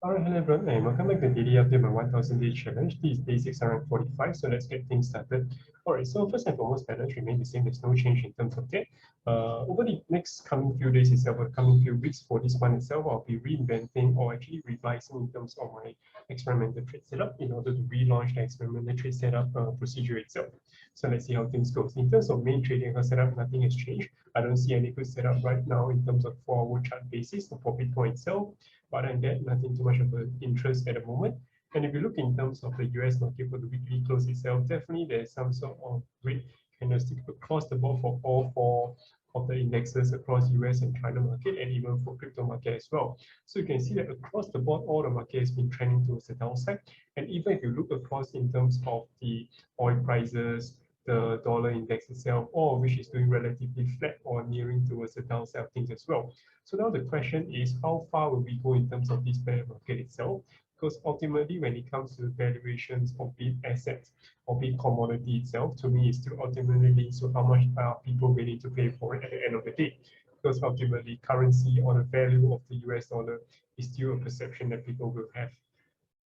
Alright, hello everyone, and welcome back to the daily update, my 1000 day challenge. This is day 645, so let's get things started. Alright, so first and foremost, balance remain the same, there's no change in terms of that. Over the next coming few days itself, or the coming few weeks for this month itself, I'll be reinventing or actually revising in terms of my experimental trade setup in order to relaunch the experimental trade setup procedure itself. So let's see how things goes. In terms of main trading setup, nothing has changed. I don't see any good setup right now in terms of 4-hour chart basis for Bitcoin itself. Other than that, nothing too much of an interest at the moment. And if you look in terms of the US market for the weekly close itself, definitely there's some sort of great candlestick across the board for all four of the indexes across US and China market, and even for crypto market as well. So you can see that across the board, all the market has been trending towards the downside. And even if you look across in terms of the oil prices, the dollar index itself, all of which is doing relatively flat or nearing towards the downside of things as well. So now the question is, how far will we go in terms of this bear market itself? Because ultimately, when it comes to valuations of big assets or big commodity itself, to me, it still ultimately links to how much are people willing to pay for it at the end of the day. Because ultimately, currency or the value of the US dollar is still a perception that people will have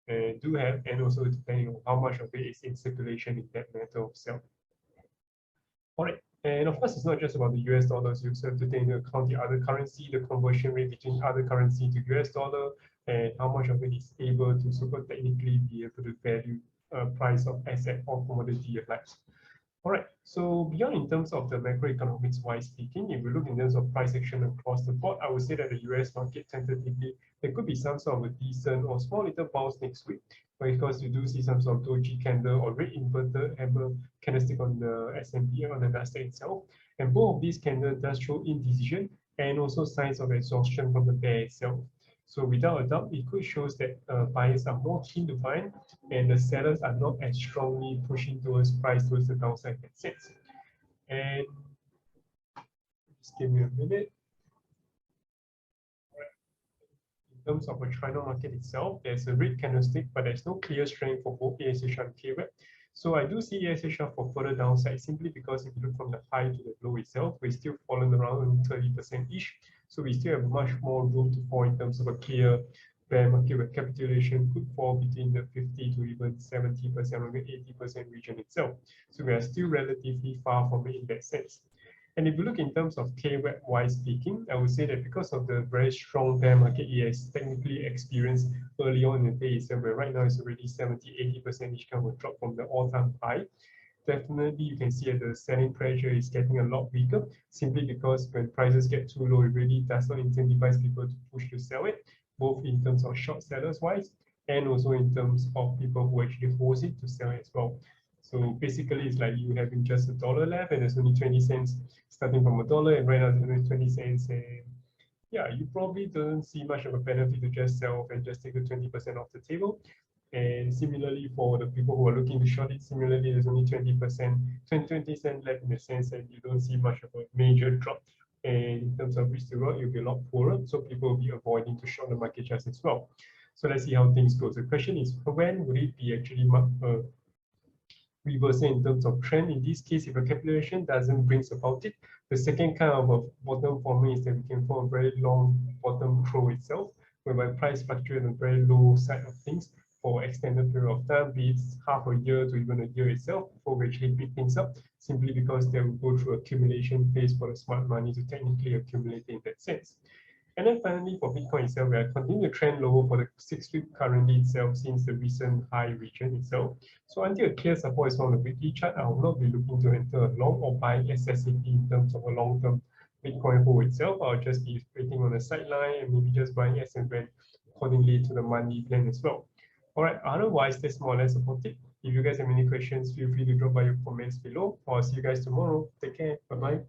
and do have, and also depending on how much of it is in circulation in that matter of self. All right. And of course, it's not just about the US dollars. You also have to take into account the other currency, the conversion rate between other currency to US dollar, and how much of it is able to super technically be able to value price of asset or commodity alike. All right, so beyond in terms of the macroeconomics wise speaking, if we look in terms of price action across the board, I would say that the US market tentatively, there could be some sort of a decent or small little bounce next week. But of course, you do see some sort of doji candle or red inverted hammer candlestick on the S&P and on the Nasdaq itself. And both of these candles does show indecision and also signs of exhaustion from the bear itself. So without a doubt, it could show that buyers are more keen to buy, and the sellers are not as strongly pushing towards price towards the downside that sense. And just give me a minute. In terms of the China market itself, there's a red candlestick, but there's no clear strength for both ASHR and KWEB. So I do see ASHR for further downside simply because if you look from the high to the low itself, we're still falling around 30%-ish. So we still have much more room to fall in terms of a clear bear market where capitulation could fall between the 50 to even 70% or the 80% region itself. So we are still relatively far from it in that sense. And if you look in terms of KWEB wise speaking, I would say that because of the very strong bear market it has technically experienced early on in the day itself, where right now it's already 70-80% each kind of drop from the all-time high. Definitely you can see that the selling pressure is getting a lot weaker simply because when prices get too low, it really does not incentivize people to push to sell it, both in terms of short sellers wise and also in terms of people who actually hold it to sell it as well. So basically, it's like you having just $1 left, and there's only 20 cents starting from $1, and right now there's only 20 cents. And yeah, you probably don't see much of a benefit to just sell off and just take the 20% off the table. And similarly, for the people who are looking to short it, similarly, there's only 20%, 20 cents left in the sense that you don't see much of a major drop. And in terms of risk to reward, you'll be a lot poorer. So people will be avoiding to short the market just as well. So let's see how things go. The question is, when would it be actually reversal in terms of trend? In this case, if a capitulation doesn't bring about it, the second kind of a bottom forming is that we can form a very long bottom throw itself, whereby price fluctuates on the very low side of things for extended period of time, be it half a year to even a year itself, before we actually pick things up, simply because they will go through accumulation phase for the smart money to technically accumulate in that sense. And then finally, for Bitcoin itself, we are continuing to trend lower for the 6-week currently itself since the recent high region itself. So until a clear support is on the weekly chart, I will not be looking to enter a long or buy excessively in terms of a long-term Bitcoin hold itself. I'll just be waiting on the sideline and maybe just buying as and when accordingly to the monthly plan as well. All right, otherwise, that's more or less about it. If you guys have any questions, feel free to drop by your comments below, or I'll see you guys tomorrow. Take care. Bye-bye.